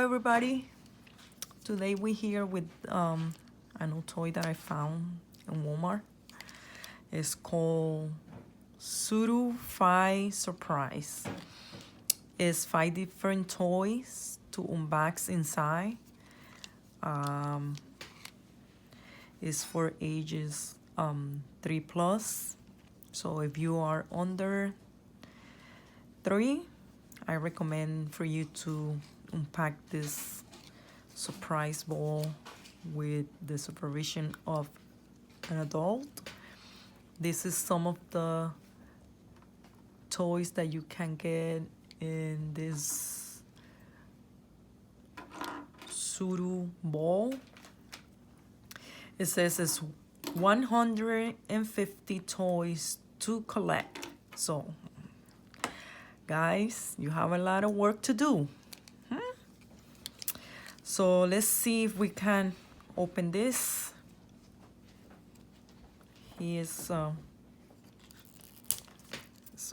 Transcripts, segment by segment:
everybody. Today we're here with a new toy that I found in Walmart. It's called Zuru 5 Surprise. It's 5 different toys to unbox inside. It's for ages 3 plus. So if you are under 3, I recommend for you to unpack this surprise ball with the supervision of an adult. This is some of the toys that you can get in this Zuru ball. It says it's 150 toys to collect. So guys, you have a lot of work to do. So let's see if we can open this. Let's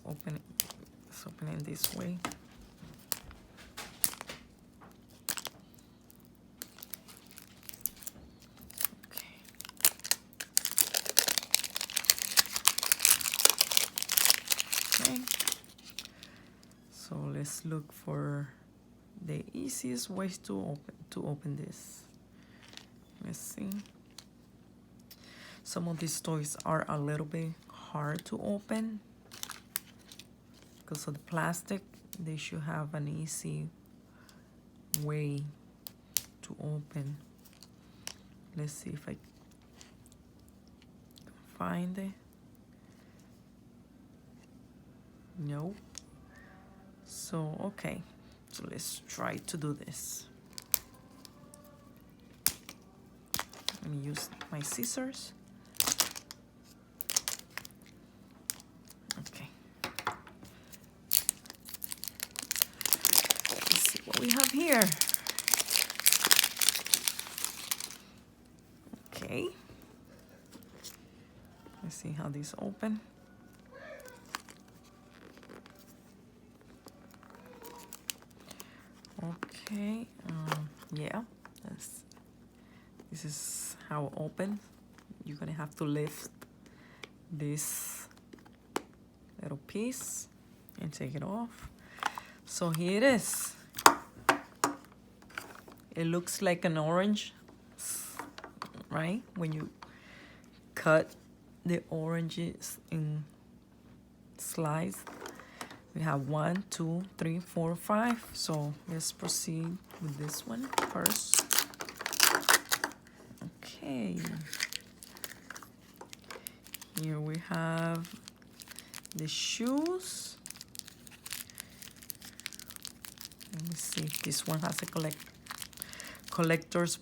open it this way. Okay. Okay. So let's look for the easiest ways to open this. Let's see. Some of these toys are a little bit hard to open because of the plastic. They should have an easy way to open. Let's see if I can find it. Nope. So okay, so let's try to do this. Let me use my scissors. Okay. Let's see what we have here. Okay. Let's see how these open. Okay. Yeah. This is how it opens. You're gonna have to lift this little piece and take it off. So here it is. It looks like an orange, right? When you cut the oranges in slices. We have 1, 2, 3, 4, 5. So let's proceed with this one first. Okay. Here we have the shoes. Let me see if this one has a collector's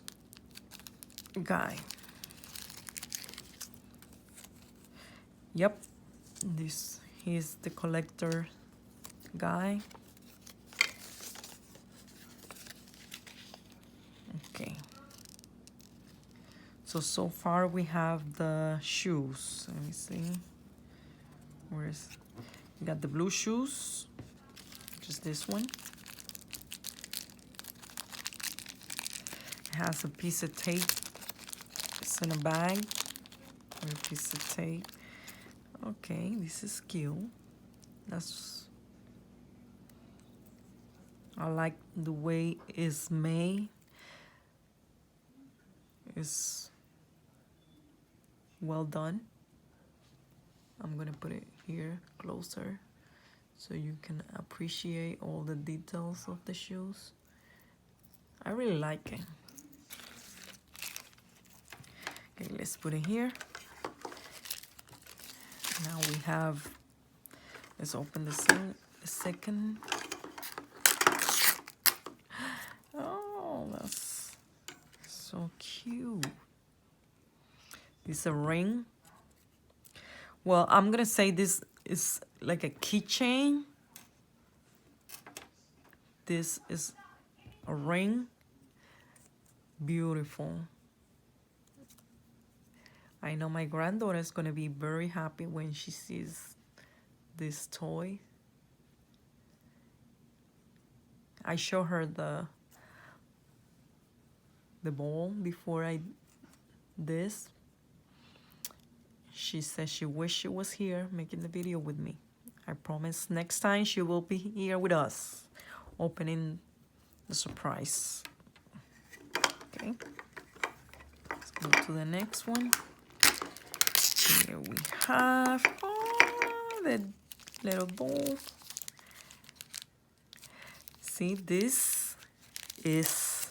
guide. Yep, this is the collector guide. Okay. So far we have the shoes. Let me see. We got the blue shoes, which is this one. It has a piece of tape. It's in a bag. A piece of tape. Okay, this is cute. I like the way it's made. It's well done. I'm gonna put it here closer so you can appreciate all the details of the shoes. I really like it. Okay, let's put it here. Now we have, let's open the second. Oh, that's so cute. It's a ring. Well, I'm gonna say this is like a keychain. This is a ring. Beautiful. I know my granddaughter is gonna be very happy when she sees this toy. I show her the the ball before this. She said she wished she was here making the video with me. I promise next time she will be here with us, opening the surprise. Okay, let's go to the next one. Here we have the little ball. See, this is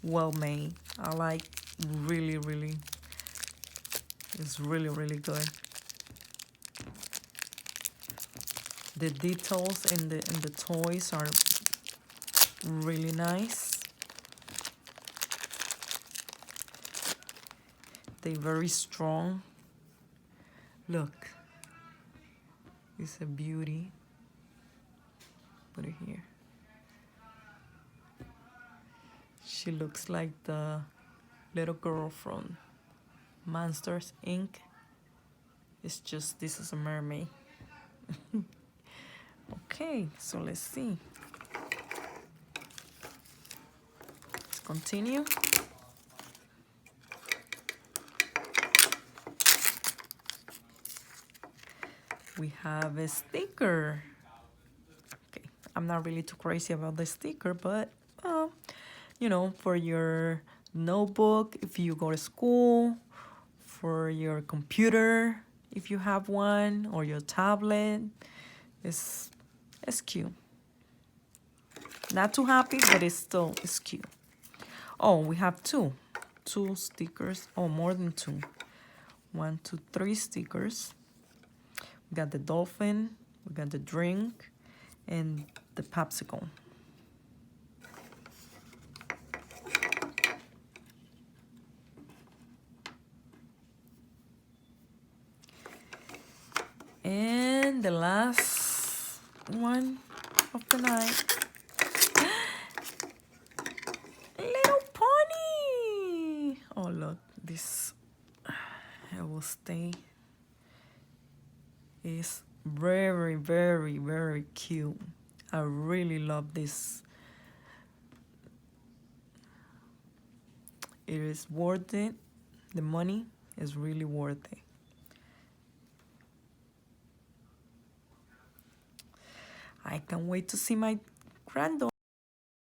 well made. I like really, it's really good. The details in the toys are really nice. They're very strong. Look, it's a beauty. Put it here. She looks like the little girl from Monsters Inc. It's just, this is a mermaid. Okay, so let's see. Let's continue. We have a sticker. Okay, I'm not really too crazy about the sticker, but you know, for your notebook if you go to school, for your computer if you have one, or your tablet. It's cute. Not too happy, but it's cute. Oh, we have two stickers. Oh, more than two. 1, 2, 3 stickers. We got the dolphin, we got the drink, and the popsicle. And the last one of the night. Little pony. Oh, look, this, I will stay. It's very cute. I really love this. It is worth it. The money is really worth it. I can't wait to see my granddaughter.